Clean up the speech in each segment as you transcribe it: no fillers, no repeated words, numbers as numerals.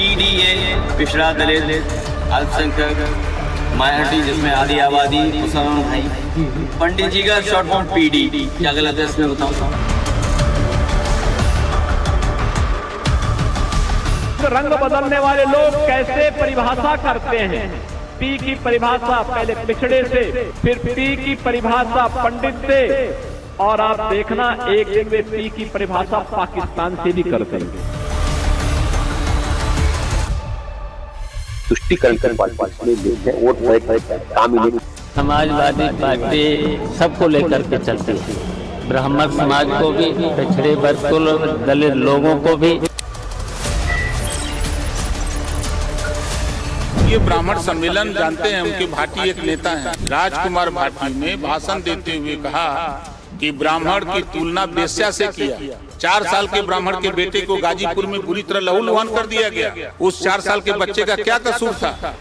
PDA पिछड़ा दलित अल्पसंख्यक minority जिसमें आधी आबादी मुसलमान भाई। पंडित जी का शॉर्ट फॉर्म पीडी, क्या गलत है इसमें बताओ। रंग बदलने वाले लोग कैसे परिभाषा करते हैं। पी की परिभाषा पहले पिछड़े से, फिर पी की परिभाषा पंडित से, और आप देखना एक दिन वे पी की परिभाषा पाकिस्तान से भी कर देंगे। तुष्टिकरण वोट काम ही नहीं। समाजवादी पार्टी सबको लेकर के चलती है, ब्राह्मण समाज को भी, पिछड़े वर्ग को, दलित लोगों को भी। ये ब्राह्मण सम्मेलन जानते हैं, उनके भाटी एक नेता हैं राजकुमार भाटी ने भाषण देते हुए कहा कि ब्राह्मण की तुलना वेश्या से किया। 4 साल के ब्राह्मण के बेटे को गाजीपुर में बुरी तरह लहूलुहान कर दिया गया। उस 4 साल के बच्चे का क्या कसूर था।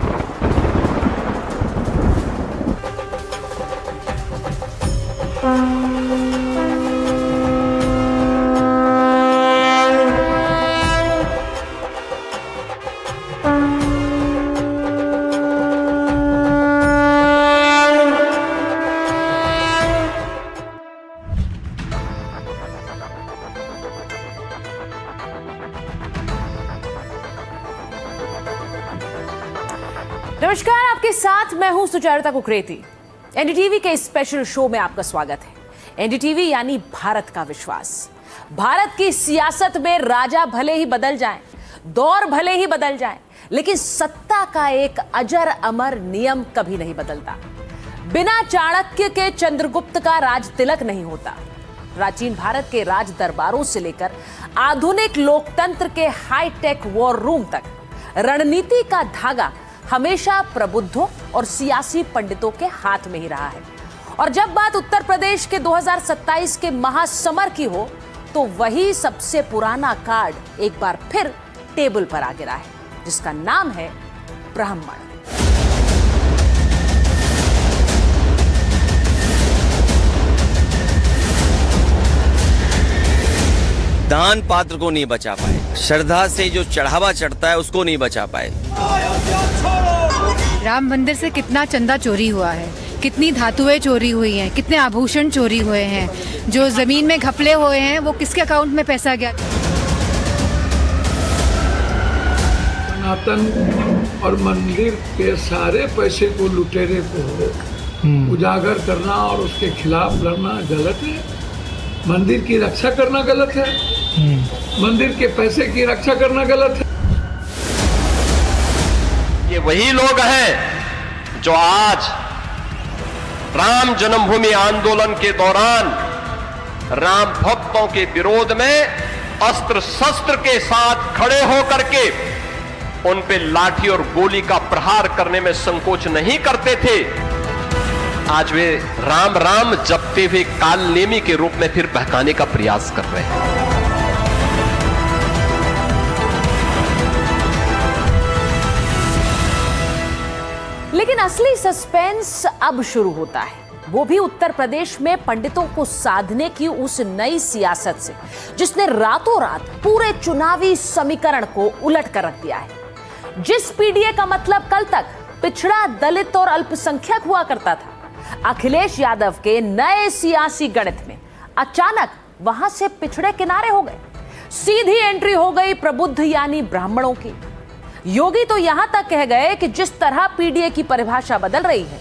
नमस्कार, आपके साथ मैं हूं सुचारुता कुकरेती। एनडीटीवी के स्पेशल शो में आपका स्वागत है। एनडीटीवी यानी भारत का विश्वास। भारत की सियासत में राजा भले ही बदल जाएं, दौर भले ही बदल जाएं, लेकिन सत्ता का एक अजर अमर नियम कभी नहीं बदलता। बिना चाणक्य के चंद्रगुप्त का राज तिलक नहीं होता। प्राचीन भारत के राज दरबारों से लेकर आधुनिक लोकतंत्र के हाईटेक वॉर रूम तक रणनीति का धागा हमेशा प्रबुद्धों और सियासी पंडितों के हाथ में ही रहा है। और जब बात उत्तर प्रदेश के 2027 के महासमर की हो, तो वही सबसे पुराना कार्ड एक बार फिर टेबल पर आ गिरा है, जिसका नाम है ब्राह्मण। दान पात्र को नहीं बचा पाए, श्रद्धा से जो चढ़ावा चढ़ता है उसको नहीं बचा पाए। राम मंदिर से कितना चंदा चोरी हुआ है, कितनी धातुएं चोरी हुई हैं, कितने आभूषण चोरी हुए हैं, जो जमीन में घपले हुए हैं वो किसके अकाउंट में पैसा गया। सनातन और मंदिर के सारे पैसे को, लुटेरे को उजागर करना और उसके खिलाफ लड़ना गलत है। मंदिर की रक्षा करना गलत है, मंदिर के पैसे की रक्षा करना गलत है। ये वही लोग हैं जो आज राम जन्मभूमि आंदोलन के दौरान राम भक्तों के विरोध में अस्त्र शस्त्र के साथ खड़े होकर के उन पे लाठी और गोली का प्रहार करने में संकोच नहीं करते थे। आज वे राम राम जपते हुए काल नेमी के रूप में फिर बहकाने का प्रयास कर रहे हैं। लेकिन असली सस्पेंस अब शुरू होता है, वो भी उत्तर प्रदेश में पंडितों को साधने की उस नई सियासत से, जिसने रातों रात पूरे चुनावी समीकरण को उलट कर रख दिया है। जिस पीडीए का मतलब कल तक पिछड़ा, दलित और अल्पसंख्यक हुआ करता था, अखिलेश यादव के नए सियासी गणित में अचानक वहां से पिछड़े किनारे हो गए। सीधी एंट्री हो गई प्रबुद्ध यानी ब्राह्मणों की। योगी तो यहां तक कह गए कि जिस तरह पीडीए की परिभाषा बदल रही है,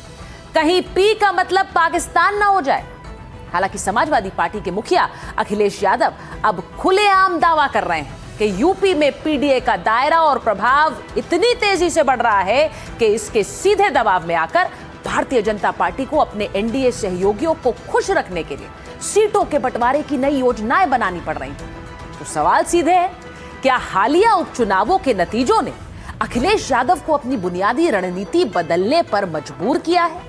कहीं पी का मतलब पाकिस्तान ना हो जाए। हालांकि समाजवादी पार्टी के मुखिया अखिलेश यादव अब खुलेआम दावा कर रहे हैं कि यूपी में पीडीए का दायरा और प्रभाव इतनी तेजी से बढ़ रहा है कि इसके सीधे दबाव में आकर भारतीय जनता पार्टी को अपने एनडीए सहयोगियों को खुश रखने के लिए सीटों के बंटवारे की नई योजनाएं बनानी पड़ रही हैं। तो सवाल सीधे है, क्या हालिया उपचुनावों के नतीजों ने अखिलेश यादव को अपनी बुनियादी रणनीति बदलने पर मजबूर किया है?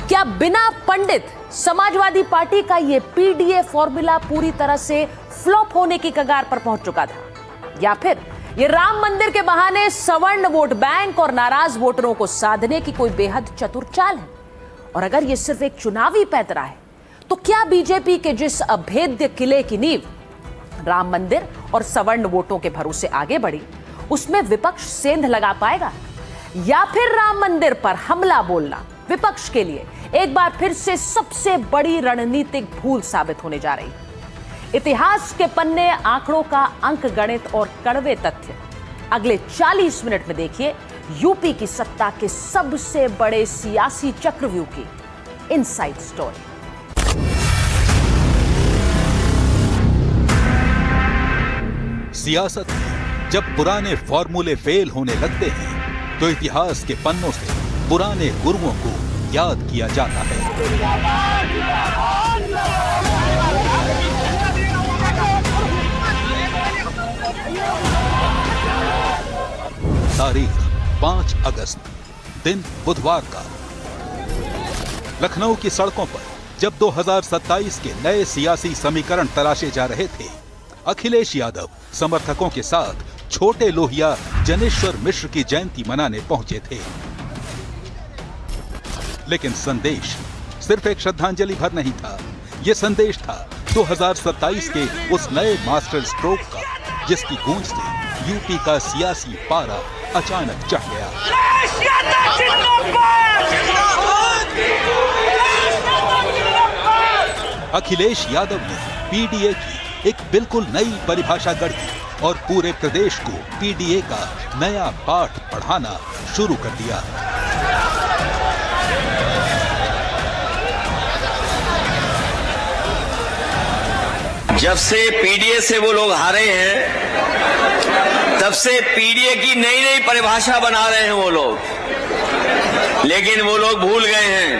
क्या बिना पंडित समाजवादी पार्टी का यह पीडीए फॉर्मूला पूरी तरह से फ्लॉप होने की कगार पर पहुंच चुका था, या फिर ये राम मंदिर के बहाने सवर्ण वोट बैंक और नाराज वोटरों को साधने की कोई बेहद चतुर चाल है? और अगर ये सिर्फ एक चुनावी पैंतरा है, तो क्या बीजेपी के जिस अभेद्य किले की नींव राम मंदिर और सवर्ण वोटों के भरोसे आगे बढ़ी, उसमें विपक्ष सेंध लगा पाएगा? या फिर राम मंदिर पर हमला बोलना विपक्ष के लिए एक बार फिर से सबसे बड़ी रणनीतिक भूल साबित होने जा रही? इतिहास के पन्ने, आंकड़ों का अंक गणित और कड़वे तथ्य। अगले 40 मिनट में देखिए यूपी की सत्ता के सबसे बड़े सियासी चक्रव्यूह की इनसाइड स्टोरी। सियासत में जब पुराने फॉर्मूले फेल होने लगते हैं तो इतिहास के पन्नों से पुराने गुरुओं को याद किया जाता है। तारीख 5 अगस्त, दिन बुधवार का। लखनऊ की सड़कों पर जब 2027 के नए सियासी समीकरण तलाशे जा रहे थे, अखिलेश यादव समर्थकों के साथ छोटे लोहिया जनेश्वर मिश्र की जयंती मनाने पहुंचे थे। लेकिन संदेश सिर्फ एक श्रद्धांजलि भर नहीं था। यह संदेश था 2027 के उस नए मास्टर स्ट्रोक का, जिसकी गूंज से यूपी का सियासी पारा अचानक चढ़ गया। अखिलेश यादव ने पीडीए की एक बिल्कुल नई परिभाषा गढ़ी और पूरे प्रदेश को पीडीए का नया पाठ पढ़ाना शुरू कर दिया। जब से पीडीए से वो लोग हारे हैं, तब से पीडीए की नई नई परिभाषा बना रहे हैं वो लोग। लेकिन वो लोग भूल गए हैं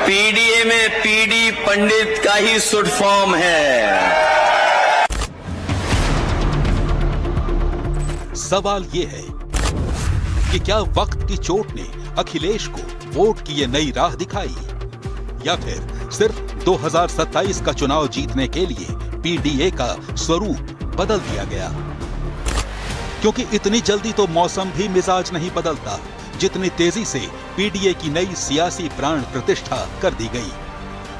पीडीए में पीडी पंडित का ही शुड फॉर्म है। सवाल ये है कि क्या वक्त की चोट ने अखिलेश को वोट की ये नई राह दिखाई, या फिर सिर्फ 2027 का चुनाव जीतने के लिए पीडीए का स्वरूप बदल दिया गया? क्योंकि इतनी जल्दी तो मौसम भी मिजाज नहीं बदलता जितनी तेजी से पीडीए की नई सियासी प्राण प्रतिष्ठा कर दी गई।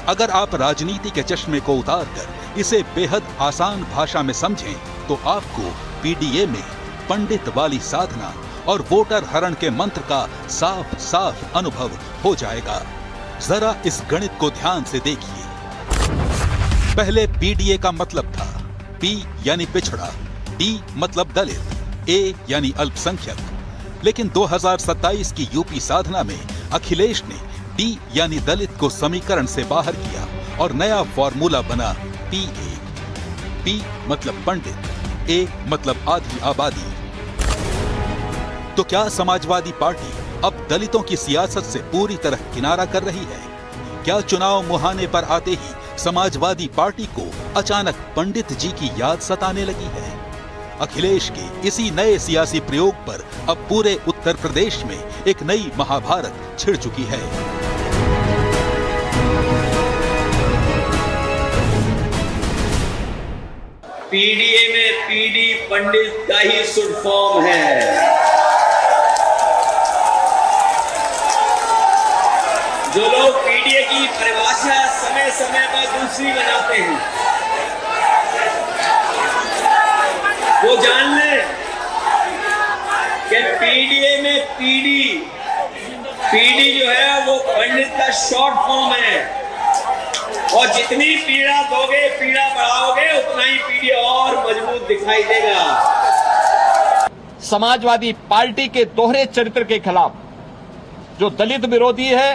अगर आप राजनीति के चश्मे को उतारकर इसे बेहद आसान भाषा में समझें तो आपको पीडीए में पंडित वाली साधना और वोटर हरण के मंत्र का साफ साफ अनुभव हो जाएगा। जरा इस गणित को ध्यान से देखिए। पहले पीडीए का मतलब था पी यानी पिछड़ा, डी मतलब दलित, ए यानी अल्पसंख्यक। लेकिन 2027 की यूपी साधना में अखिलेश ने डी यानी दलित को समीकरण से बाहर किया और नया फॉर्मूला बना पीए। पी मतलब पंडित, ए मतलब आधी आबादी। तो क्या समाजवादी पार्टी अब दलितों की सियासत से पूरी तरह किनारा कर रही है? क्या चुनाव मुहाने पर आते ही समाजवादी पार्टी को अचानक पंडित जी की याद सताने लगी है? अखिलेश के इसी नए सियासी प्रयोग पर अब पूरे उत्तर प्रदेश में एक नई महाभारत छिड़ चुकी है। पीडीए में पीडी पंडित का ही शुड फॉर्म है। जो लोग पीडीए की परिभाषा समय समय पर दूसरी बनाते हैं, वो जान लें कि पीडीए में पीडी जो है वो पंडित का शॉर्ट फॉर्म है। और जितनी पीड़ा दोगे, पीड़ा बढ़ाओगे, उतना ही पीडीए और मजबूत दिखाई देगा। समाजवादी पार्टी के दोहरे चरित्र के खिलाफ जो दलित विरोधी है,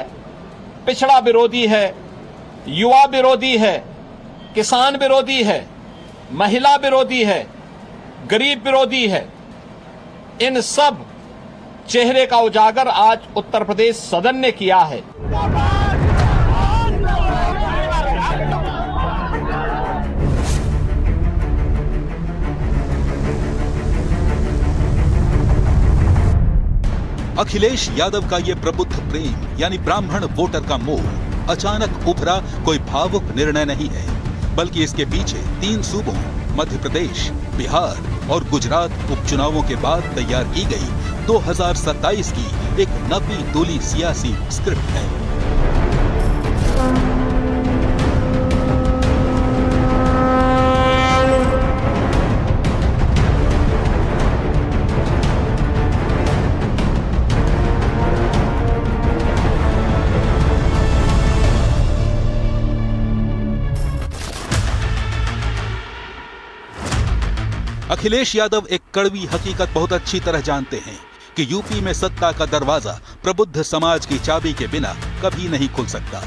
पिछड़ा विरोधी है, युवा विरोधी है, किसान विरोधी है, महिला विरोधी है, गरीब विरोधी है, इन सब चेहरे का उजागर आज उत्तर प्रदेश सदन ने किया है। अखिलेश यादव का ये प्रबुद्ध प्रेम यानी ब्राह्मण वोटर का मोह अचानक उभरा कोई भावुक निर्णय नहीं है, बल्कि इसके पीछे 3 सूबों मध्य प्रदेश, बिहार और गुजरात उपचुनावों के बाद तैयार की गई 2027 की एक नपी तुली सियासी स्क्रिप्ट है। अखिलेश यादव एक कड़वी हकीकत बहुत अच्छी तरह जानते हैं कि यूपी में सत्ता का दरवाजा प्रबुद्ध समाज की चाबी के बिना कभी नहीं खुल सकता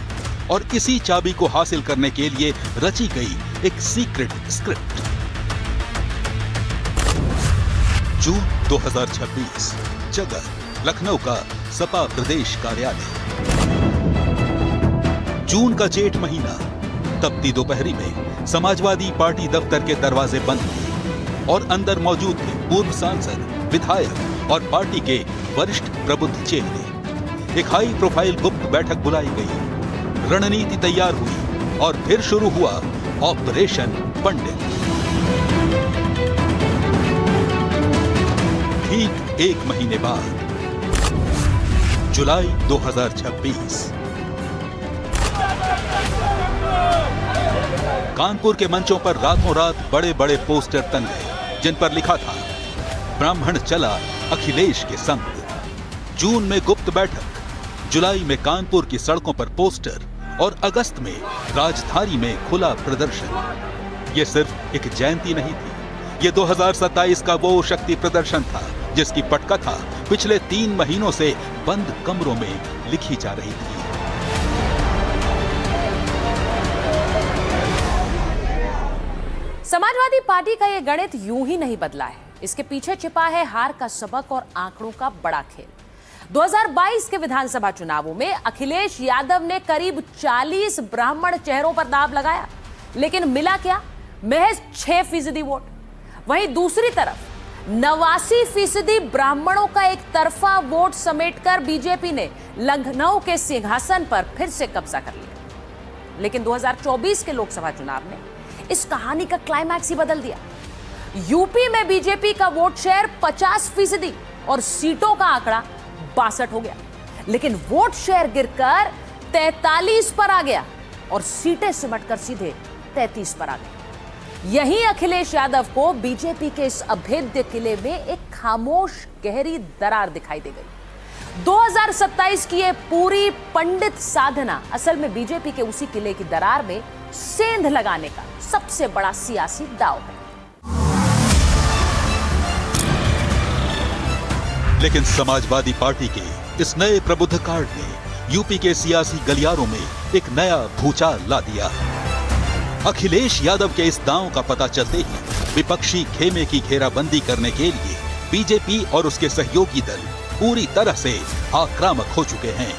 और इसी चाबी को हासिल करने के लिए रची गई एक सीक्रेट स्क्रिप्ट। जून 2026, जगह लखनऊ का सपा प्रदेश कार्यालय। जून का जेठ महीना, तपती दोपहरी में समाजवादी पार्टी दफ्तर के दरवाजे बंद थे और अंदर मौजूद थे पूर्व सांसद, विधायक और पार्टी के वरिष्ठ प्रबुद्ध चेहरे। एक हाई प्रोफाइल गुप्त बैठक बुलाई गई, रणनीति तैयार हुई और फिर शुरू हुआ ऑपरेशन पंडित। ठीक एक महीने बाद, जुलाई 2026, कानपुर के मंचों पर रातों रात बड़े बड़े पोस्टर तन गए जिन पर लिखा था, ब्राह्मण चला अखिलेश के संग। जून में गुप्त बैठक, जुलाई में कानपुर की सड़कों पर पोस्टर और अगस्त में राजधानी में खुला प्रदर्शन। ये सिर्फ एक जयंती नहीं थी, ये 2027 का वो शक्ति प्रदर्शन था जिसकी पटकथा पिछले 3 महीनों से बंद कमरों में लिखी जा रही थी। समाजवादी पार्टी का यह गणित यूं ही नहीं बदला है, इसके पीछे छिपा है हार का सबक और आंकड़ों का बड़ा खेल। 2022 के विधानसभा चुनावों में अखिलेश यादव ने करीब 40 ब्राह्मण चेहरों पर दांव लगाया, लेकिन मिला क्या? महज 6% वोट। वहीं दूसरी तरफ 89% ब्राह्मणों का एक तरफा वोट समेटकर बीजेपी ने लखनऊ के सिंहासन पर फिर से कब्जा कर लिया। लेकिन 2024 के लोकसभा चुनाव ने इस कहानी का क्लाइमैक्स ही बदल दिया। यूपी में बीजेपी का वोट शेयर 50% और सीटों का आंकड़ा 62 हो गया, लेकिन वोट शेयर गिरकर 43 पर आ गया और सीटें सिमटकर सीधे 33 पर आ गई। यही अखिलेश यादव को बीजेपी के इस अभेद्य किले में एक खामोश गहरी दरार दिखाई दे गई। 2027 की ये पूरी पंडित साधना असल में बीजेपी के उसी किले की दरार में सेंध लगाने का सबसे बड़ा सियासी दांव है। लेकिन समाजवादी पार्टी के इस नए प्रबुद्ध कार्ड ने यूपी के सियासी गलियारों में एक नया भूचाल ला दिया। अखिलेश यादव के इस दांव का पता चलते ही विपक्षी खेमे की घेराबंदी करने के लिए बीजेपी और उसके सहयोगी दल पूरी तरह से आक्रामक हो चुके हैं।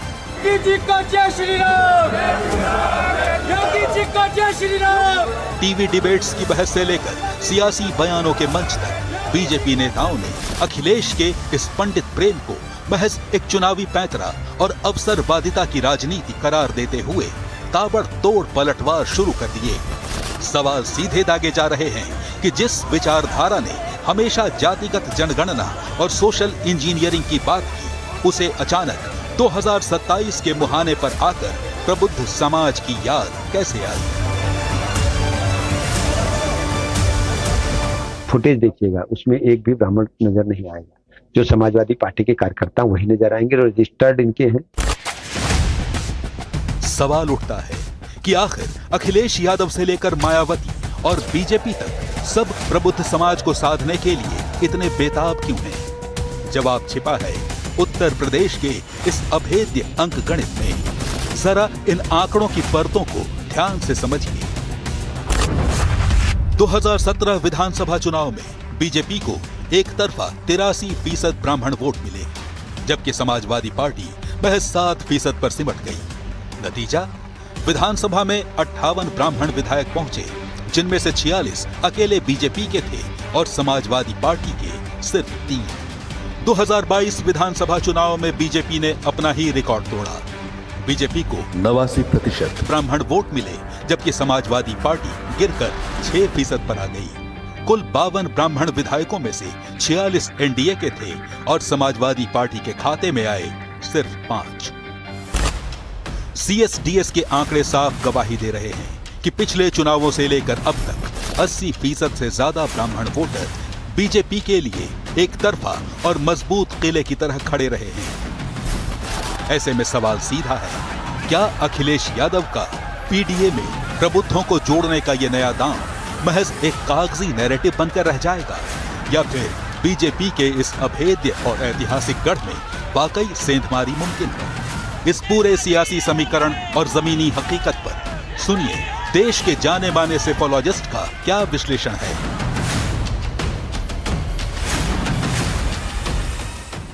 टीवी डिबेट्स की बहस से लेकर सियासी बयानों के मंच तक बीजेपी नेताओं ने अखिलेश के इस पंडित प्रेम को महज एक चुनावी पैंतरा और अवसरवादिता की राजनीति करार देते हुए ताबड़तोड़ पलटवार शुरू कर दिए। सवाल सीधे दागे जा रहे हैं कि जिस विचारधारा ने हमेशा जातिगत जनगणना और सोशल इंजीनियरिंग की बात की, उसे अचानक 2027 के मुहाने पर आकर प्रबुद्ध समाज की याद कैसे आई? फुटेज देखिएगा, उसमें एक भी ब्राह्मण नजर नहीं आएगा। जो समाजवादी पार्टी के कार्यकर्ता वही नजर आएंगे, रजिस्टर्ड इनके हैं। सवाल उठता है कि आखिर अखिलेश यादव से लेकर मायावती और बीजेपी तक सब प्रबुद्ध समाज को साधने के लिए इतने बेताब क्यों हैं? जवाब छिपा है उत्तर प्रदेश के इस अभेद्य अंक गणित में। जरा इन आंकड़ों की परतों को ध्यान से समझिए। 2017 विधानसभा चुनाव में बीजेपी को एक तरफा 83% ब्राह्मण वोट मिले, जबकि समाजवादी पार्टी महज 7% पर सिमट गई। नतीजा, विधानसभा में 58 ब्राह्मण विधायक पहुंचे, जिनमें से 46 अकेले बीजेपी के थे और समाजवादी पार्टी के सिर्फ 3। 2022 विधानसभा चुनाव में बीजेपी ने अपना ही रिकॉर्ड तोड़ा। बीजेपी को 89% ब्राह्मण वोट मिले, जबकि समाजवादी पार्टी गिरकर 6% पर आ गई। कुल 52 ब्राह्मण विधायकों में से 46 एनडीए के थे और समाजवादी पार्टी के खाते में आए सिर्फ 5। सीएसडीएस के आंकड़े साफ गवाही दे रहे हैं कि पिछले चुनावों से लेकर अब तक 80% से ज्यादा ब्राह्मण वोटर बीजेपी के लिए एक तरफा और मजबूत किले की तरह खड़े रहे हैं। ऐसे में सवाल सीधा है, क्या अखिलेश यादव का पीडीए में प्रबुद्धों को जोड़ने का यह नया दांव महज एक कागजी नैरेटिव बनकर रह जाएगा, या फिर बीजेपी के इस अभेद्य और ऐतिहासिक गढ़ में वाकई सेंधमारी मुमकिन है? इस पूरे सियासी समीकरण और जमीनी हकीकत पर सुनिए देश के जाने माने सेफोलॉजिस्ट का क्या विश्लेषण है।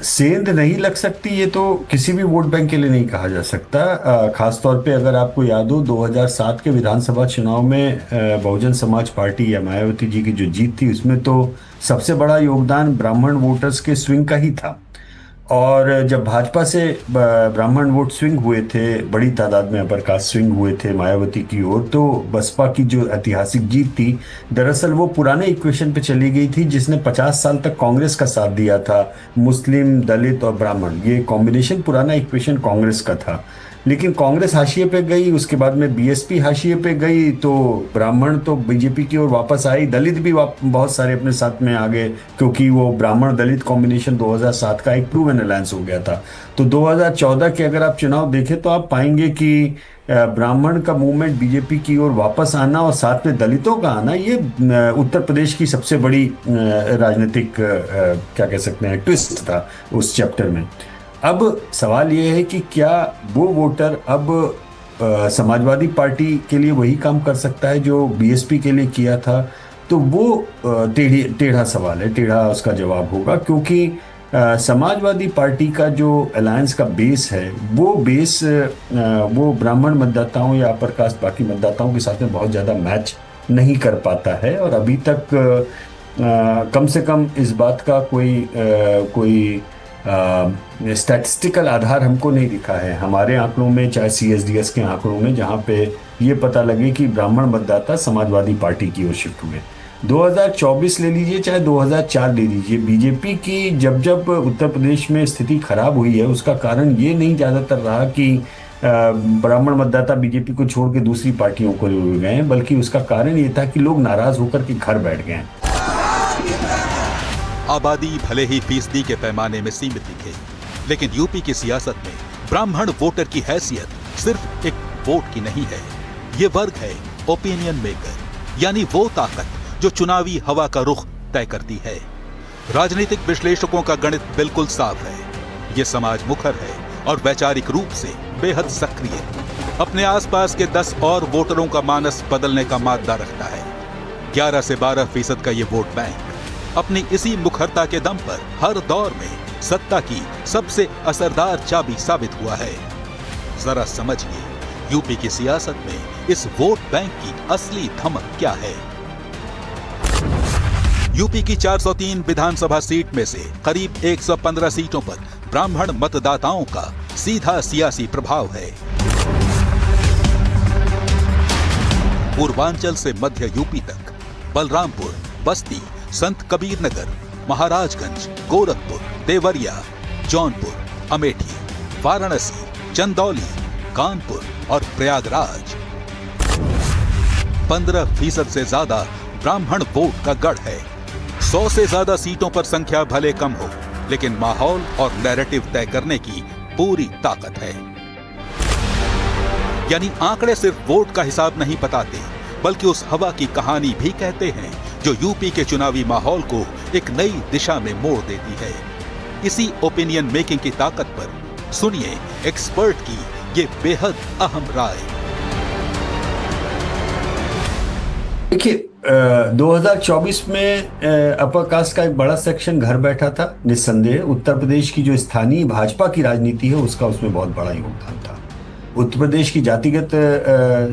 सेंध नहीं लग सकती, ये तो किसी भी वोट बैंक के लिए नहीं कहा जा सकता। खासतौर पे अगर आपको याद हो 2007 के विधानसभा चुनाव में बहुजन समाज पार्टी या मायावती जी की जो जीत थी उसमें तो सबसे बड़ा योगदान ब्राह्मण वोटर्स के स्विंग का ही था। और जब भाजपा से ब्राह्मण वोट स्विंग हुए थे, बड़ी तादाद में अपर कास्ट स्विंग हुए थे मायावती की ओर, तो बसपा की जो ऐतिहासिक जीत थी दरअसल वो पुराने इक्वेशन पे चली गई थी जिसने 50 साल तक कांग्रेस का साथ दिया था। मुस्लिम, दलित और ब्राह्मण, ये कॉम्बिनेशन पुराना इक्वेशन कांग्रेस का था। लेकिन कांग्रेस हाशिए पे गई, उसके बाद में बीएसपी हाशिए पे गई, तो ब्राह्मण तो बीजेपी की ओर वापस आई, दलित भी बहुत सारे अपने साथ में आ गए, क्योंकि वो ब्राह्मण दलित कॉम्बिनेशन 2007 का एक प्रूवन अलायंस हो गया था। तो 2014 के अगर आप चुनाव देखें तो आप पाएंगे कि ब्राह्मण का मूवमेंट बीजेपी की ओर वापस आना और साथ में दलितों का आना, ये उत्तर प्रदेश की सबसे बड़ी राजनीतिक क्या कह सकते हैं ट्विस्ट था उस चैप्टर में। अब सवाल ये है कि क्या वो वोटर अब समाजवादी पार्टी के लिए वही काम कर सकता है जो बीएसपी के लिए किया था? तो वो टेढ़ा सवाल है, टेढ़ा उसका जवाब होगा, क्योंकि समाजवादी पार्टी का जो अलायंस का बेस है वो बेस वो ब्राह्मण मतदाताओं या अपर कास्ट बाकी मतदाताओं के साथ में बहुत ज़्यादा मैच नहीं कर पाता है। और अभी तक कम से कम इस बात का कोई स्टैटिस्टिकल आधार हमको नहीं दिखा है हमारे आंकड़ों में, चाहे सीएसडीएस के आंकड़ों में, जहां पे ये पता लगे कि ब्राह्मण मतदाता समाजवादी पार्टी की ओर शिफ्ट हुए। 2024 ले लीजिए चाहे 2004 ले लीजिए, बीजेपी की जब उत्तर प्रदेश में स्थिति खराब हुई है उसका कारण ये नहीं ज़्यादातर रहा कि ब्राह्मण मतदाता बीजेपी को छोड़ के दूसरी पार्टियों को गए हैं, बल्कि उसका कारण ये था कि लोग नाराज होकर के घर बैठ गए। आबादी भले ही फीसदी के पैमाने में सीमित दिखे, लेकिन यूपी की सियासत में ब्राह्मण वोटर की हैसियत सिर्फ एक वोट की नहीं है। ये वर्ग है ओपिनियन मेकर, यानी वो ताकत जो चुनावी हवा का रुख तय करती है। राजनीतिक विश्लेषकों का गणित बिल्कुल साफ है। ये समाज मुखर है और वैचारिक रूप से बेहद सक्रिय, अपने आसपास के 10 और वोटरों का मानस बदलने का मादा रखता है। 11 से 12% का ये वोट बैंक अपनी इसी मुखरता के दम पर हर दौर में सत्ता की सबसे असरदार चाबी साबित हुआ है। जरा समझिए यूपी की सियासत में इस वोट बैंक की असली धमक क्या है। यूपी की 403 विधानसभा सीट में से करीब 115 सीटों पर ब्राह्मण मतदाताओं का सीधा सियासी प्रभाव है। पूर्वांचल से मध्य यूपी तक बलरामपुर, बस्ती, संत कबीर नगर, महाराजगंज, गोरखपुर, देवरिया, जौनपुर, अमेठी, वाराणसी, चंदौली, कानपुर और प्रयागराज 15% से ज्यादा ब्राह्मण वोट का गढ़ है। 100 से ज्यादा सीटों पर संख्या भले कम हो, लेकिन माहौल और नैरेटिव तय करने की पूरी ताकत है। यानी आंकड़े सिर्फ वोट का हिसाब नहीं बताते, बल्कि उस हवा की कहानी भी कहते हैं जो यूपी के चुनावी माहौल को एक नई दिशा में मोड़ देती है। इसी ओपिनियन मेकिंग की ताकत पर सुनिए एक्सपर्ट की ये बेहद अहम राय। देखिए 2024 में अपर कास्ट का एक बड़ा सेक्शन घर बैठा था। निस्संदेह उत्तर प्रदेश की जो स्थानीय भाजपा की राजनीति है उसका उसमें बहुत बड़ा योगदान था। उत्तर प्रदेश की जातिगत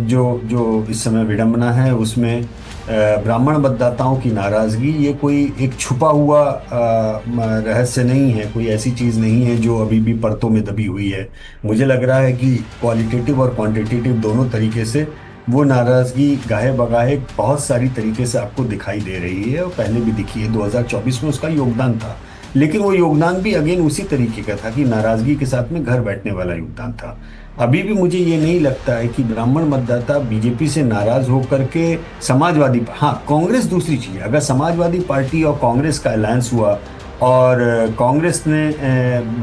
जो इस समय विडंबना है उसमें ब्राह्मण मतदाताओं की नाराजगी ये कोई एक छुपा हुआ रहस्य नहीं है, कोई ऐसी चीज़ नहीं है जो अभी भी परतों में दबी हुई है। मुझे लग रहा है कि क्वालिटेटिव और क्वांटिटेटिव दोनों तरीके से वो नाराज़गी गाहे बगाहे बहुत सारी तरीके से आपको दिखाई दे रही है और पहले भी दिखी है। 2024 में उसका योगदान था, लेकिन वो योगदान भी अगेन उसी तरीके का था कि नाराज़गी के साथ में घर बैठने वाला योगदान था। अभी भी मुझे ये नहीं लगता है कि ब्राह्मण मतदाता बीजेपी से नाराज होकर के समाजवादी, हाँ कांग्रेस दूसरी चीज़ है। अगर समाजवादी पार्टी और कांग्रेस का अलायंस हुआ और कांग्रेस ने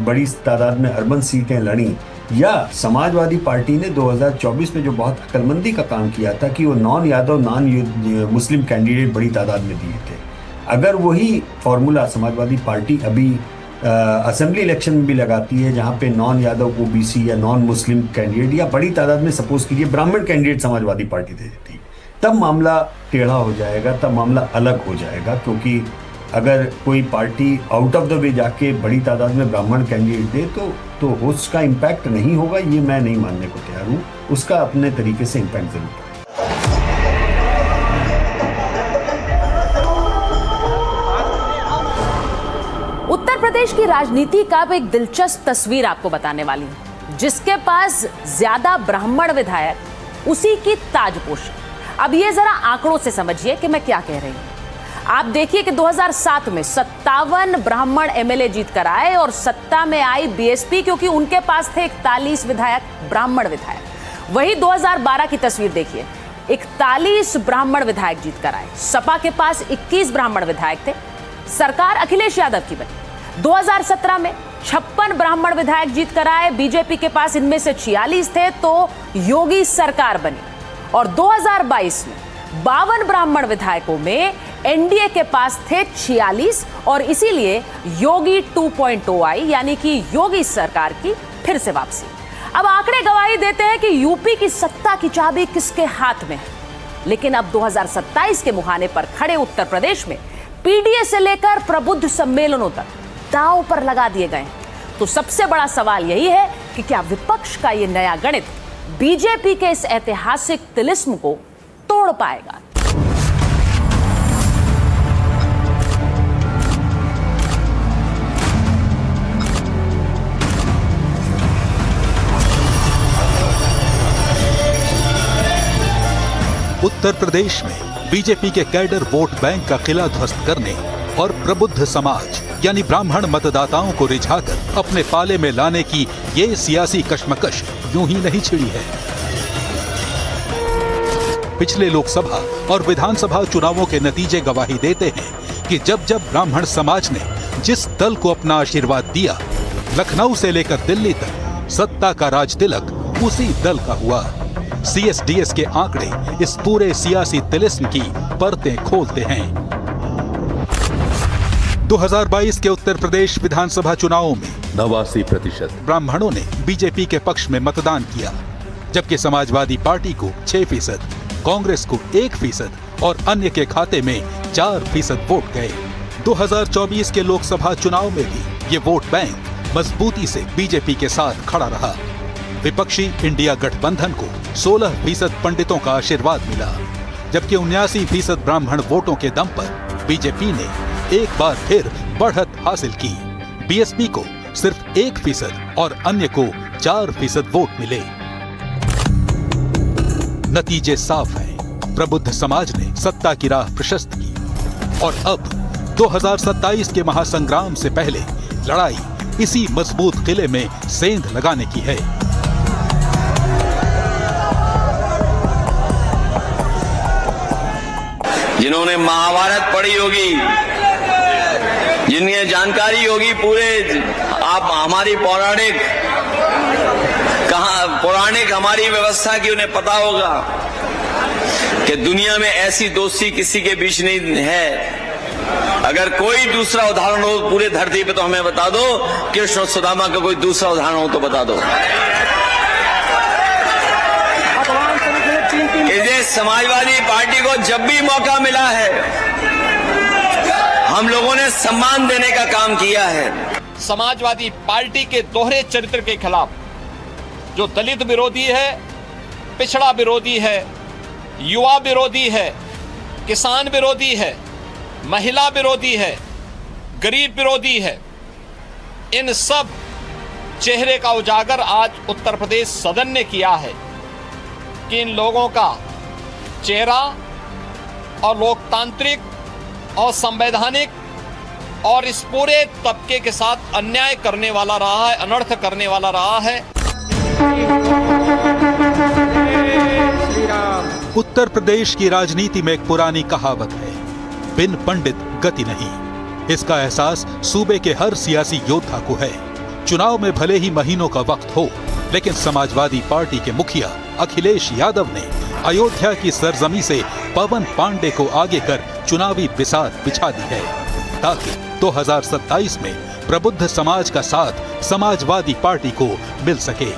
बड़ी तादाद में अर्बन सीटें लड़ी, या समाजवादी पार्टी ने 2024 में जो बहुत अक्लमंदी का काम किया था कि वो non Yadav non Muslim candidate बड़ी तादाद में दिए थे, अगर वही फॉर्मूला समाजवादी पार्टी अभी असेंबली इलेक्शन में भी लगाती है, जहां पे नॉन यादव ओबीसी या नॉन मुस्लिम कैंडिडेट या बड़ी तादाद में सपोज कीजिए ब्राह्मण कैंडिडेट समाजवादी पार्टी दे देती है, तब मामला टेढ़ा हो जाएगा, तब मामला अलग हो जाएगा। क्योंकि अगर कोई party out of the way जाके बड़ी तादाद में ब्राह्मण कैंडिडेट दे तो उसका इम्पैक्ट नहीं होगा, ये मैं नहीं मानने को तैयार हूँ। उसका अपने तरीके से इम्पैक्ट जरूर पड़ेगा। उत्तर प्रदेश की राजनीति का अब एक दिलचस्प तस्वीर आपको बताने वाली हूं। जिसके पास ज्यादा ब्राह्मण विधायक उसी की ताजपोशी। अब ये जरा आंकड़ों से समझिए कि मैं क्या कह रही हूं। आप देखिए कि 2007 में 57 ब्राह्मण एमएलए जीत कर आए और सत्ता में आई बीएसपी, क्योंकि उनके पास थे 41 विधायक ब्राह्मण विधायक। वही 2012 की तस्वीर देखिए, 41 ब्राह्मण विधायक जीत कर आए, सपा के पास 21 ब्राह्मण विधायक थे, सरकार अखिलेश यादव की बनी। 2017 में 56 ब्राह्मण विधायक जीत कर आए, बीजेपी के पास इनमें से 46 थे, तो योगी सरकार बनी। और 2022 में 52 ब्राह्मण विधायकों में एनडीए के पास थे 46 और इसीलिए योगी 2.0 आई, यानी कि योगी सरकार की फिर से वापसी। अब आंकड़े गवाही देते हैं कि यूपी की सत्ता की चाबी किसके हाथ में है। लेकिन अब 2027 के मुहाने पर खड़े उत्तर प्रदेश में पीडीए से लेकर प्रबुद्ध सम्मेलनों तक दांव पर लगा दिए गए। तो सबसे बड़ा सवाल यही है कि क्या विपक्ष का ये नया गणित बीजेपी के इस ऐतिहासिक तिलिस्म को तोड़ पाएगा? उत्तर प्रदेश में बीजेपी के कैडर वोट बैंक का किला ध्वस्त करने और प्रबुद्ध समाज यानी ब्राह्मण मतदाताओं को रिझाकर अपने पाले में लाने की ये सियासी कश्मकश यूं ही नहीं छिड़ी है। पिछले लोकसभा और विधानसभा चुनावों के नतीजे गवाही देते हैं कि जब जब ब्राह्मण समाज ने जिस दल को अपना आशीर्वाद दिया, लखनऊ से लेकर दिल्ली तक सत्ता का राज तिलक उसी दल का हुआ। सीएसडीएस के आंकड़े इस पूरे सियासी तिलिस्म की परतें खोलते हैं। 2022 के उत्तर प्रदेश विधानसभा चुनावों में 89% ब्राह्मणों ने बीजेपी के पक्ष में मतदान किया, जबकि समाजवादी पार्टी को 6%, कांग्रेस को 1% और अन्य के खाते में 4% वोट गए। 2024 के लोकसभा चुनाव में भी ये वोट बैंक मजबूती से बीजेपी के साथ खड़ा रहा। विपक्षी इंडिया गठबंधन को 16% पंडितों का आशीर्वाद मिला, जबकि 79% ब्राह्मण वोटों के दम पर बीजेपी ने एक बार फिर बढ़त हासिल की। बीएसपी को सिर्फ 1% और अन्य को 4% वोट मिले। नतीजे साफ हैं। प्रबुद्ध समाज ने सत्ता की राह प्रशस्त की और अब 2027 के महासंग्राम से पहले लड़ाई इसी मजबूत किले में सेंध लगाने की है। जिन्होंने महाभारत पढ़ी होगी, जिन्हें जानकारी होगी पूरे आप हमारी पौराणिक हमारी व्यवस्था की, उन्हें पता होगा कि दुनिया में ऐसी दोस्ती किसी के बीच नहीं है। अगर कोई दूसरा उदाहरण हो पूरे धरती पे तो हमें बता दो। कृष्ण और सुदामा का कोई दूसरा उदाहरण हो तो बता दो। इसे समाजवादी पार्टी को जब भी मौका मिला है, हम लोगों ने सम्मान देने का काम किया है। समाजवादी पार्टी के दोहरे चरित्र के खिलाफ, जो दलित विरोधी है, पिछड़ा विरोधी है, युवा विरोधी है, किसान विरोधी है, महिला विरोधी है, गरीब विरोधी है, इन सब चेहरे का उजागर आज उत्तर प्रदेश सदन ने किया है कि इन लोगों का चेहरा और लोकतांत्रिक और संवैधानिक और इस पूरे तबके के साथ अन्याय करने वाला रहा है, अनर्थ करने वाला रहा है। उत्तर प्रदेश की राजनीति में एक पुरानी कहावत है, बिन पंडित गति नहीं। इसका एहसास सूबे के हर सियासी योद्धा को है। चुनाव में भले ही महीनों का वक्त हो, लेकिन समाजवादी पार्टी के मुखिया अखिलेश यादव ने अयोध्या की सरजमी से पवन पांडे को आगे कर चुनावी बिसात बिछा दी है ताकि 2027 में प्रबुद्ध समाज का साथ समाजवादी पार्टी को मिल सके।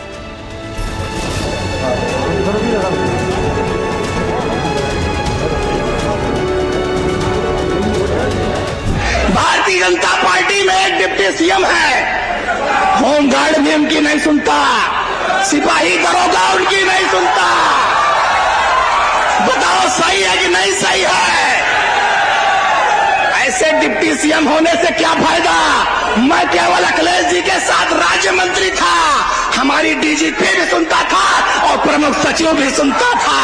भारतीय जनता पार्टी में एक डिप्टी सीएम है, होमगार्ड भी उनकी नहीं सुनता, सिपाही दरोगा उनकी नहीं सुनता। बताओ सही है कि नहीं सही है? ऐसे डिप्टी सीएम होने से क्या फायदा? मैं केवल अखिलेश जी के साथ राज्य मंत्री था, हमारी डीजीपी भी सुनता था और प्रमुख सचिव भी सुनता था।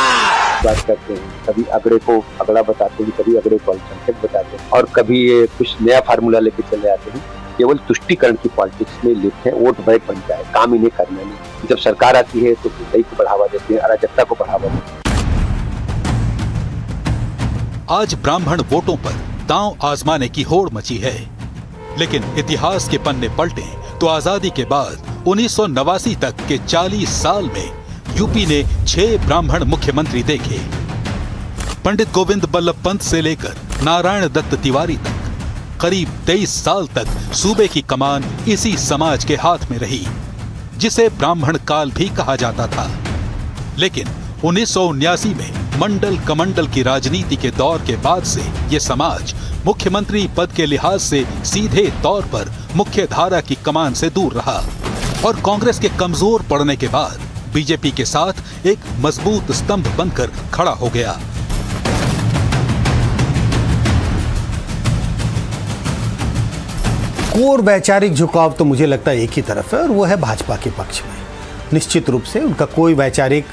बात करते हैं, कभी अगड़े को अगड़ा बताते हैं, कभी अगड़े को अल्पसंख्यक बताते हैं और कभी ये कुछ नया फार्मूला लेके चले आते हैं। केवल तुष्टीकरण की पॉलिटिक्स में लिप्त है, वोट बैंक बन जाए, काम इन्हें करना नहीं। जब सरकार आती है तो बुराई को बढ़ावा देते हैं, अराजकता को बढ़ावा देते हैं। आज ब्राह्मण वोटों पर दांव आजमाने की होड़ मची है, लेकिन इतिहास के पन्ने पलटें तो आजादी के बाद 1989 तक के 40 साल में यूपी ने 6 ब्राह्मण मुख्यमंत्री देखे। पंडित गोविंद बल्लभ पंत से लेकर नारायण दत्त तिवारी तक करीब 23 साल तक सूबे की कमान इसी समाज के हाथ में रही, जिसे ब्राह्मण काल भी कहा जाता था। लेकिन 1979 में मंडल कमंडल की राजनीति के दौर के बाद से ये समाज मुख्यमंत्री पद के लिहाज से सीधे तौर पर मुख्य धारा की कमान से दूर रहा और कांग्रेस के कमजोर पड़ने के बाद बीजेपी के साथ एक मजबूत स्तंभ बनकर खड़ा हो गया। कोर वैचारिक झुकाव तो मुझे लगता है एक ही तरफ है और वो है भाजपा के पक्ष में। निश्चित रूप से उनका कोई वैचारिक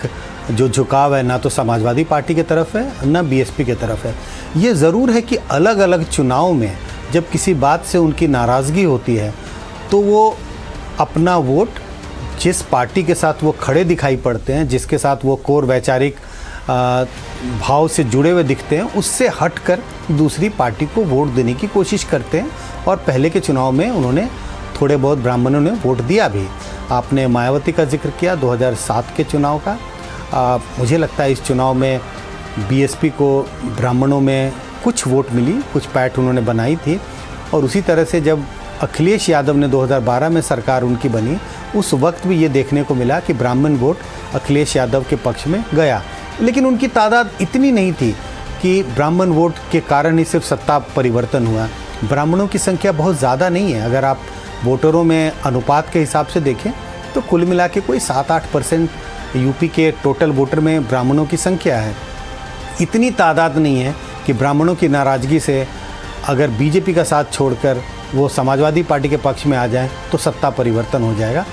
जो झुकाव है ना तो समाजवादी पार्टी की तरफ है ना बीएसपी की तरफ है। ये ज़रूर है कि अलग अलग चुनाव में जब किसी बात से उनकी नाराज़गी होती है तो वो अपना वोट जिस पार्टी के साथ वो खड़े दिखाई पड़ते हैं, जिसके साथ वो कोर वैचारिक भाव से जुड़े हुए दिखते हैं, उससे हटकर दूसरी पार्टी को वोट देने की कोशिश करते हैं। और पहले के चुनाव में उन्होंने थोड़े बहुत ब्राह्मणों ने वोट दिया भी। आपने मायावती का जिक्र किया 2007 के चुनाव का। मुझे लगता है इस चुनाव में बीएसपी को ब्राह्मणों में कुछ वोट मिली, कुछ पैठ उन्होंने बनाई थी। और उसी तरह से जब अखिलेश यादव ने 2012 में सरकार उनकी बनी, उस वक्त भी ये देखने को मिला कि ब्राह्मण वोट अखिलेश यादव के पक्ष में गया, लेकिन उनकी तादाद इतनी नहीं थी कि ब्राह्मण वोट के कारण ही सिर्फ सत्ता परिवर्तन हुआ। ब्राह्मणों की संख्या बहुत ज़्यादा नहीं है। अगर आप वोटरों में अनुपात के हिसाब से देखें तो कुल मिला के कोई 7-8% यूपी के टोटल वोटर में ब्राह्मणों की संख्या है। इतनी तादाद नहीं है कि ब्राह्मणों की नाराज़गी से अगर बीजेपी का साथ छोड़कर वो समाजवादी पार्टी के पक्ष में आ जाए तो सत्ता परिवर्तन हो जाएगा।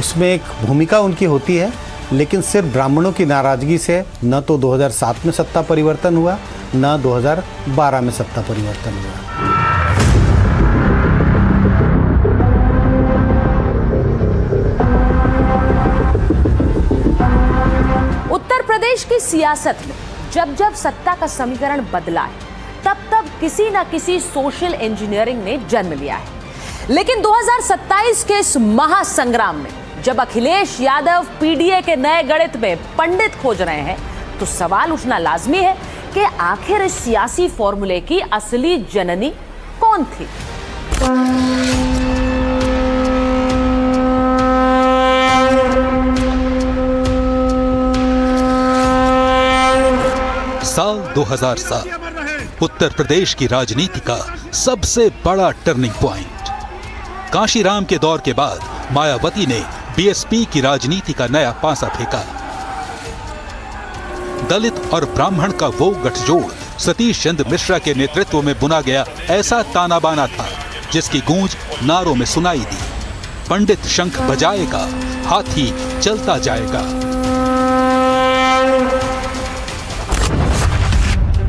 उसमें एक भूमिका उनकी होती है, लेकिन सिर्फ ब्राह्मणों की नाराज़गी से न तो 2007 में सत्ता परिवर्तन हुआ, न 2012 में सत्ता परिवर्तन हुआ। उत्तर प्रदेश की सियासत में जब जब सत्ता का समीकरण बदला है, तब तब किसी न किसी सोशल इंजीनियरिंग ने जन्म लिया है। लेकिन 2027 के इस महासंग्राम में जब अखिलेश यादव पीडीए के नए गणित में पंडित खोज रहे हैं, तो सवाल उठना लाजमी है कि आखिर इस सियासी फॉर्मूले की असली जननी कौन थी। साल 2007 उत्तर प्रदेश की राजनीति का सबसे बड़ा टर्निंग पॉइंट। कांशीराम के दौर के बाद मायावती ने बीएसपी की राजनीति का नया पांसा फेंका। दलित और ब्राह्मण का वो गठजोड़ सतीश चंद्र मिश्रा के नेतृत्व में बुना गया ऐसा ताना बाना था जिसकी गूंज नारों में सुनाई दी। पंडित शंख बजाएगा, हाथी चलता जाएगा।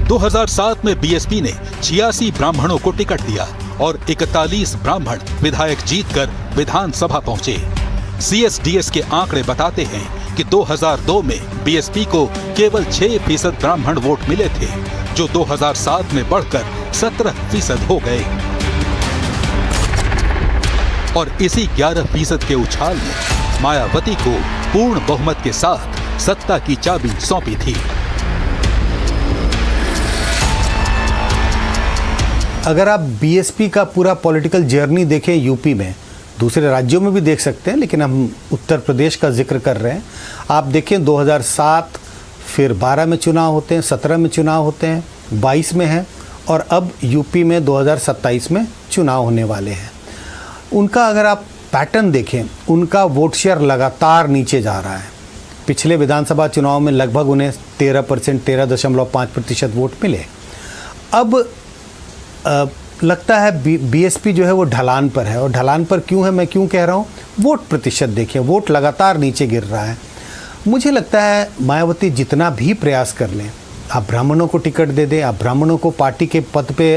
2007 में बीएसपी ने 86 ब्राह्मणों को टिकट दिया और 41 ब्राह्मण विधायक जीतकर विधानसभा पहुंचे। सीएसडीएस के आंकड़े बताते हैं कि 2002 में बीएसपी को केवल 6% ब्राह्मण वोट मिले थे, जो 2007 में बढ़कर 17% हो गए। और इसी 11% के उछाल में मायावती को पूर्ण बहुमत के साथ सत्ता की चाबी सौंपी थी। अगर आप बीएसपी का पूरा पॉलिटिकल जर्नी देखें यूपी में, दूसरे राज्यों में भी देख सकते हैं, लेकिन हम उत्तर प्रदेश का जिक्र कर रहे हैं। आप देखें 2007, फिर 12 में चुनाव होते हैं, 17 में चुनाव होते हैं, 22 में हैं, और अब यूपी में 2027 में चुनाव होने वाले हैं। उनका अगर आप पैटर्न देखें, उनका वोट शेयर लगातार नीचे जा रहा है। पिछले विधानसभा चुनाव में लगभग उन्हें 13%, 13.5% वोट मिले। अब लगता है बीएसपी जो है वो ढलान पर है। और ढलान पर क्यों है, मैं क्यों कह रहा हूँ, वोट प्रतिशत देखें, वोट लगातार नीचे गिर रहा है। मुझे लगता है मायावती जितना भी प्रयास कर लें, आप ब्राह्मणों को टिकट दे दें, आप ब्राह्मणों को पार्टी के पद पे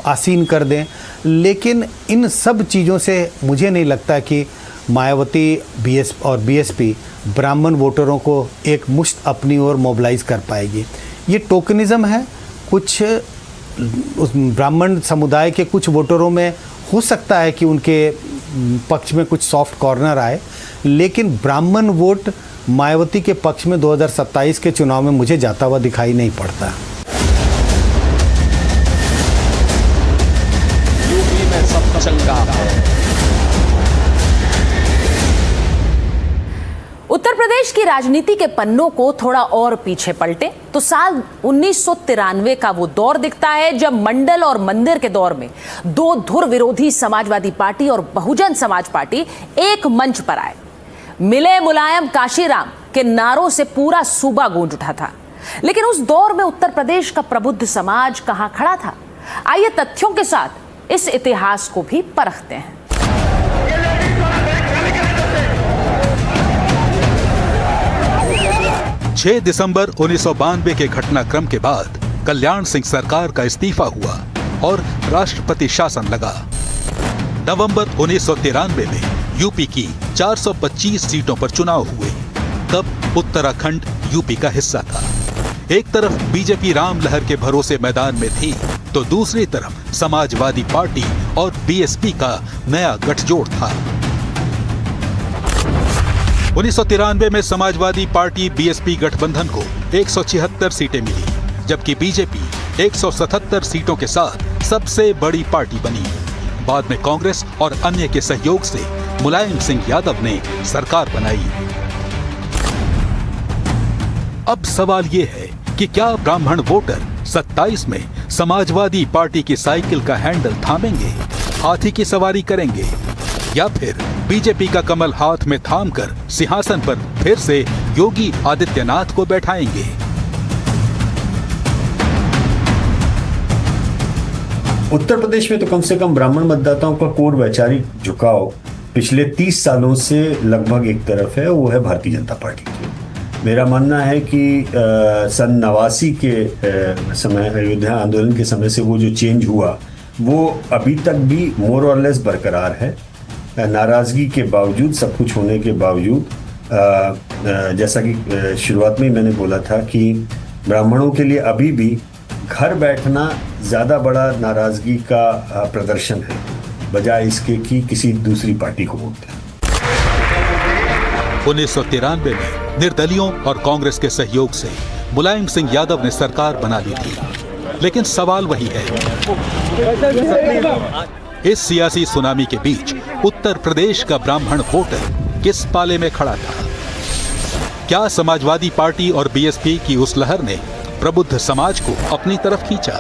आसीन कर दें, लेकिन इन सब चीज़ों से मुझे नहीं लगता कि मायावती बीएसपी ब्राह्मण वोटरों को एक मुश्त अपनी ओर मोबिलाइज कर पाएगी। ये टोकनिज़म है। कुछ उस ब्राह्मण समुदाय के कुछ वोटरों में हो सकता है कि उनके पक्ष में कुछ सॉफ्ट कॉर्नर आए, लेकिन ब्राह्मण वोट मायावती के पक्ष में 2027 के चुनाव में मुझे जाता हुआ दिखाई नहीं पड़ता। यूपी में सब चंगा है। उत्तर प्रदेश की राजनीति के पन्नों को थोड़ा और पीछे पलटे तो साल 1993 का वो दौर दिखता है जब मंडल और मंदिर के दौर में दो धुर विरोधी समाजवादी पार्टी और बहुजन समाज पार्टी एक मंच पर आए। मिले मुलायम काशीराम के नारों से पूरा सूबा गूंज उठा था। लेकिन उस दौर में उत्तर प्रदेश का प्रबुद्ध समाज कहां खड़ा था? आइए तथ्यों के साथ इस इतिहास को भी परखते हैं। 6 दिसंबर 1992 के घटनाक्रम के बाद कल्याण सिंह सरकार का इस्तीफा हुआ और राष्ट्रपति शासन लगा। नवंबर 1993 में यूपी की 425 सीटों पर चुनाव हुए। तब उत्तराखंड यूपी का हिस्सा था। एक तरफ बीजेपी राम लहर के भरोसे मैदान में थी, तो दूसरी तरफ समाजवादी पार्टी और बीएसपी का नया गठजोड़ था। 1993 में समाजवादी पार्टी बीएसपी गठबंधन को 176 सीटें मिली, जबकि बीजेपी 177 सीटों के साथ सबसे बड़ी पार्टी बनी। बाद में कांग्रेस और अन्य के सहयोग से मुलायम सिंह यादव ने सरकार बनाई। अब सवाल ये है कि क्या ब्राह्मण वोटर 27 में समाजवादी पार्टी की साइकिल का हैंडल थामेंगे, हाथी की सवारी करेंगे, या फिर बीजेपी का कमल हाथ में थामकर सिंहासन पर फिर से योगी आदित्यनाथ को बैठाएंगे? उत्तर प्रदेश में तो कम से कम ब्राह्मण मतदाताओं का कोर वैचारिक झुकाव पिछले 30 सालों से लगभग एक तरफ है, वो है भारतीय जनता पार्टी की। मेरा मानना है कि सन 89 के समय, अयोध्या आंदोलन के समय से वो जो चेंज हुआ वो अभी तक भी मोर और लेस बरकरार है। नाराज़गी के बावजूद, सब कुछ होने के बावजूद, जैसा कि शुरुआत में मैंने बोला था कि ब्राह्मणों के लिए अभी भी घर बैठना ज़्यादा बड़ा नाराज़गी का प्रदर्शन है, बजाय इसके कि किसी दूसरी पार्टी को वोट दें। 1993 में निर्दलियों और कांग्रेस के सहयोग से मुलायम सिंह यादव ने सरकार बना ली थी, लेकिन सवाल वही है। इस सियासी सुनामी के बीच उत्तर प्रदेश का ब्राह्मण वोटर किस पाले में खड़ा था? क्या समाजवादी पार्टी और बीएसपी की उस लहर ने प्रबुद्ध समाज को अपनी तरफ खींचा?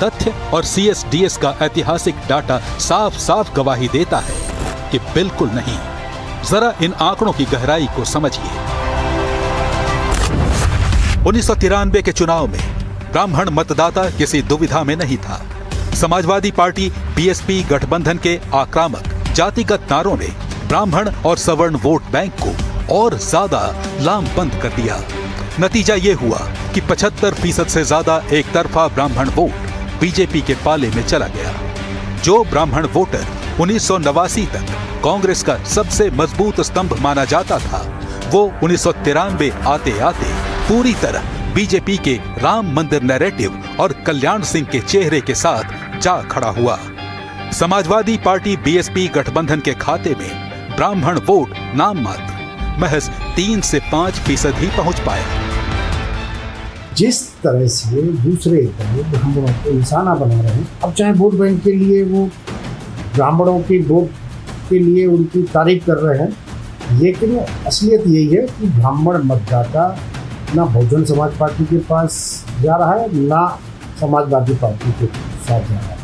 तथ्य और सीएसडीएस का ऐतिहासिक डाटा साफ साफ गवाही देता है कि बिल्कुल नहीं। जरा इन आंकड़ों की गहराई को समझिए। 1993 के चुनाव में ब्राह्मण मतदाता किसी दुविधा में नहीं था। समाजवादी पार्टी बीएसपी गठबंधन के आक्रामक जातिगत नारों ने ब्राह्मण और सवर्ण वोट बैंक को और ज्यादा लामबंद कर दिया। नतीजा ये हुआ कि 75% से ज्यादा एक तरफा ब्राह्मण वोट बीजेपी के पाले में चला गया। जो ब्राह्मण वोटर 1989 तक कांग्रेस का सबसे मजबूत स्तंभ माना जाता था, वो 1993 आते आते पूरी तरह बीजेपी के राम मंदिर नैरेटिव और कल्याण सिंह के चेहरे के साथ जा खड़ा हुआ। समाजवादी पार्टी बीएसपी गठबंधन के खाते में ब्राह्मण वोट नाम मात्र महज 3 से 5% ही पहुंच पाया। जिस तरह से दूसरे दल ब्राह्मणों को निशाना बना रहे हैं, अब चाहे वोट बैंक के लिए वो ब्राह्मणों की वोट के लिए उनकी तारीफ कर रहे हैं, लेकिन असलियत यही है कि ब्राह्मण मतदाता ना बहुजन समाज पार्टी के पास जा रहा है, ना समाजवादी पार्टी के साथ जा रहा है।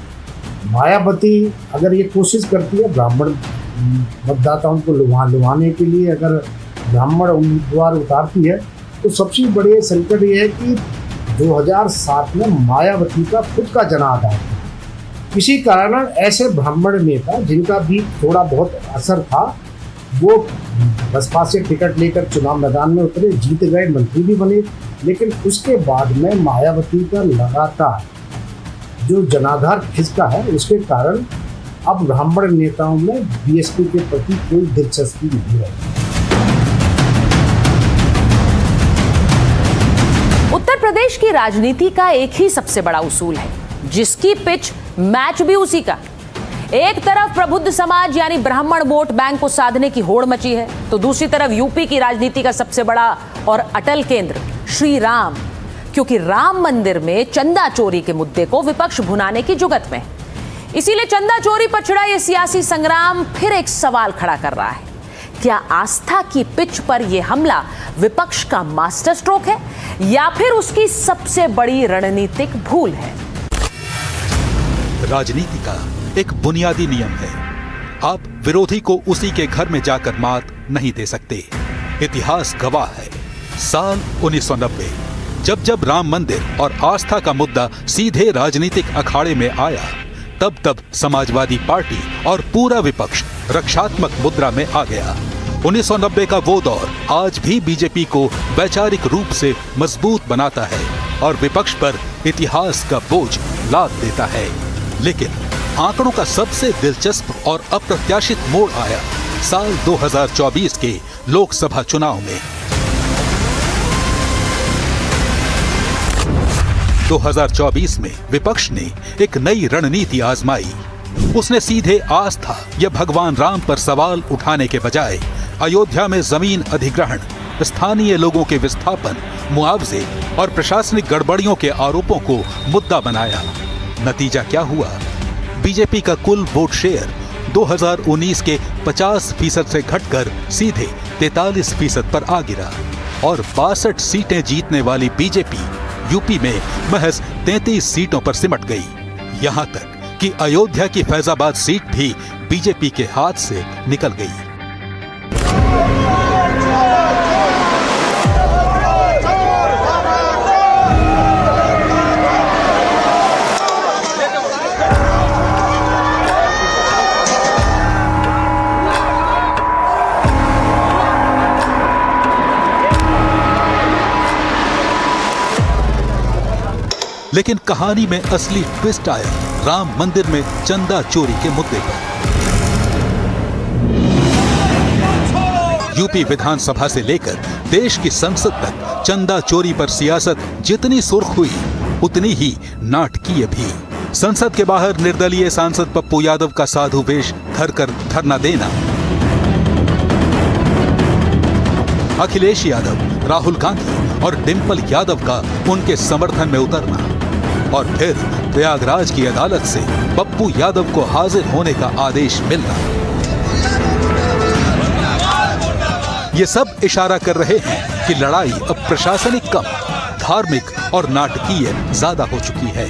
मायावती अगर ये कोशिश करती है ब्राह्मण मतदाताओं को लुभाने के लिए, अगर ब्राह्मण उम्मीदवार उतारती है, तो सबसे बड़े संकट ये है कि 2007 में मायावती का खुद का जनाधार था। इसी कारण ऐसे ब्राह्मण नेता जिनका भी थोड़ा बहुत असर था, वो बसपा से टिकट लेकर चुनाव मैदान में उतरे, जीत गए, मंत्री भी बने, लेकिन उसके बाद में मायावती का लगातार जो जनाधार खिसका है, उसके कारण अब ब्राह्मण नेताओं में बीएसपी के प्रति कोई दिलचस्पी नहीं रही। उत्तर प्रदेश की राजनीति का एक ही सबसे बड़ा उसूल है, जिसकी पिच मैच भी उसी का। एक तरफ प्रबुद्ध समाज यानी ब्राह्मण वोट बैंक को साधने की होड़ मची है, तो दूसरी तरफ यूपी की राजनीति का सबसे बड़ा और अटल केंद्र श्री राम, क्योंकि राम मंदिर में चंदा चोरी के मुद्दे को विपक्ष भुनाने की जुगत में। इसीलिए चंदा चोरी पर छिड़ा यह सियासी संग्राम फिर एक सवाल खड़ा कर रहा है, क्या आस्था की पिच पर यह हमला विपक्ष का मास्टर स्ट्रोक है या फिर उसकी सबसे बड़ी रणनीतिक भूल है? राजनीति का एक बुनियादी नियम है, आप विरोधी को उसी के घर में जाकर मात नहीं दे सकते। इतिहास गवाह है, साल 1990 जब जब राम मंदिर और आस्था का मुद्दा सीधे राजनीतिक अखाड़े में आया, तब तब समाजवादी पार्टी और पूरा विपक्ष रक्षात्मक मुद्रा में आ गया। 1990 का वो दौर आज भी बीजेपी को वैचारिक रूप से मजबूत बनाता है और विपक्ष पर इतिहास का बोझ लाद देता है। लेकिन आंकड़ों का सबसे दिलचस्प और अप्रत्याशित मोड़ आया साल 2024 के लोकसभा चुनाव में। 2024 में विपक्ष ने एक नई रणनीति आजमाई। उसने सीधे आस्था या भगवान राम पर सवाल उठाने के बजाय अयोध्या में जमीन अधिग्रहण, स्थानीय लोगों के विस्थापन, मुआवजे और प्रशासनिक गड़बड़ियों के आरोपों को मुद्दा बनाया। नतीजा क्या हुआ? बीजेपी का कुल वोट शेयर 2019 के 50% से घटकर सीधे 43% पर आ गिरा और 62 सीटें जीतने वाली बीजेपी यूपी में महज 33 सीटों पर सिमट गई। यहां तक कि अयोध्या की फैजाबाद सीट भी बीजेपी के हाथ से निकल गई। लेकिन कहानी में असली ट्विस्ट आया राम मंदिर में चंदा चोरी के मुद्दे पर। यूपी विधानसभा से लेकर देश की संसद तक चंदा चोरी पर सियासत जितनी सुर्ख हुई, उतनी ही नाटकीय भी। संसद के बाहर निर्दलीय सांसद पप्पू यादव का साधु वेश धरकर धरना देना, अखिलेश यादव, राहुल गांधी और डिंपल यादव का उनके समर्थन में उतरना और फिर प्रयागराज की अदालत से पप्पू यादव को हाजिर होने का आदेश मिलना, ये सब इशारा कर रहे हैं कि लड़ाई अब प्रशासनिक कम, धार्मिक और नाटकीय ज्यादा हो चुकी है।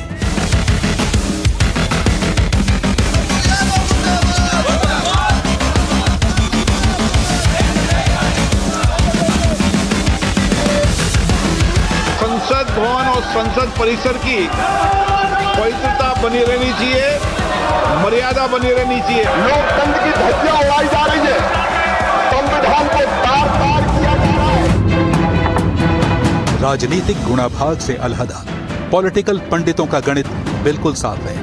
संसद भवन और संसद परिसर की पवित्रता बनी रहनी चाहिए, मर्यादा बनी रहनी चाहिए। लोकतंत्र की धज्जियां उड़ाई जा रही है, संविधान को तार-तार किया जा रहा है। राजनीतिक गुणाभाग से अलहदा पॉलिटिकल पंडितों का गणित बिल्कुल साफ है।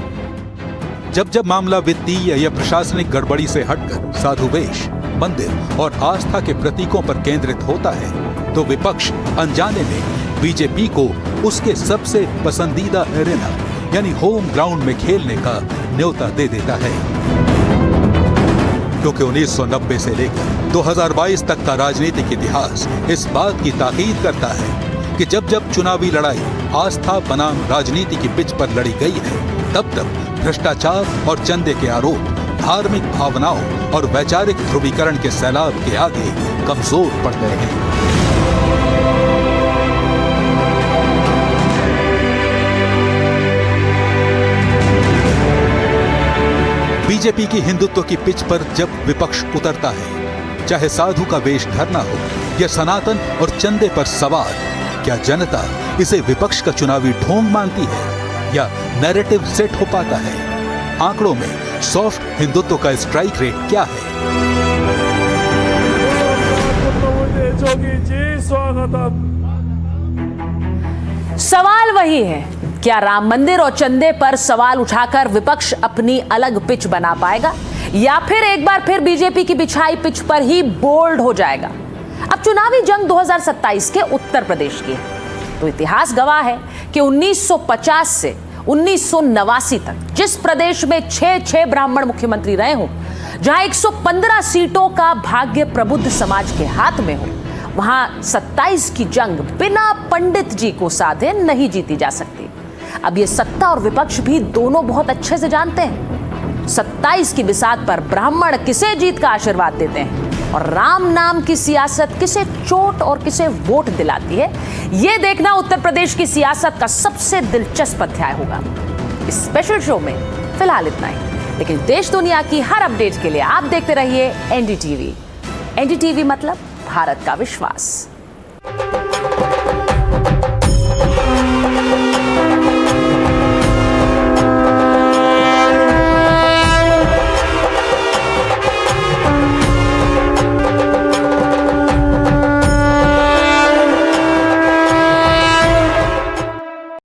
जब जब मामला वित्तीय या प्रशासनिक गड़बड़ी से हटकर साधु वेश, मंदिर और आस्था के प्रतीकों पर केंद्रित होता है, तो विपक्ष अनजाने में बीजेपी को उसके सबसे पसंदीदा एरेना यानी होम ग्राउंड में खेलने का न्योता दे देता है। क्योंकि 1990 से लेकर 2022 तक का राजनीतिक इतिहास इस बात की ताकीद करता है कि जब जब चुनावी लड़ाई आस्था बनाम राजनीति की पिच पर लड़ी गई है, तब तब भ्रष्टाचार और चंदे के आरोप धार्मिक भावनाओं और वैचारिक ध्रुवीकरण के सैलाब के आगे कमजोर पड़ गए हैं। बीजेपी की हिंदुत्व की पिच पर जब विपक्ष उतरता है, चाहे साधु का वेश धरना हो या सनातन और चंदे पर सवार, क्या जनता इसे विपक्ष का चुनावी ढोंग मानती है या नैरेटिव सेट हो पाता है? आंकड़ों में सॉफ्ट हिंदुत्व का स्ट्राइक रेट क्या है? सवाल वही है, क्या राम मंदिर और चंदे पर सवाल उठाकर विपक्ष अपनी अलग पिच बना पाएगा या फिर एक बार फिर बीजेपी की बिछाई पिच पर ही बोल्ड हो जाएगा? अब चुनावी जंग 2027 के उत्तर प्रदेश की है, तो इतिहास गवाह है कि 1950 से 1989 तक जिस प्रदेश में 6 ब्राह्मण मुख्यमंत्री रहे हों, जहां 115 सीटों का भाग्य प्रबुद्ध समाज के हाथ में हो, वहां 27 की जंग बिना पंडित जी को साधे नहीं जीती जा सकती। अब ये सत्ता और विपक्ष भी दोनों बहुत अच्छे से जानते हैं 27 की बिसात पर ब्राह्मण किसे जीत का आशीर्वाद देते हैं और राम नाम की सियासत किसे चोट और किसे वोट दिलाती है। यह देखना उत्तर प्रदेश की सियासत का सबसे दिलचस्प अध्याय होगा। इस स्पेशल शो में फिलहाल इतना ही, लेकिन देश दुनिया की हर अपडेट के लिए आप देखते रहिए एनडीटीवी। एनडीटीवी मतलब भारत का विश्वास।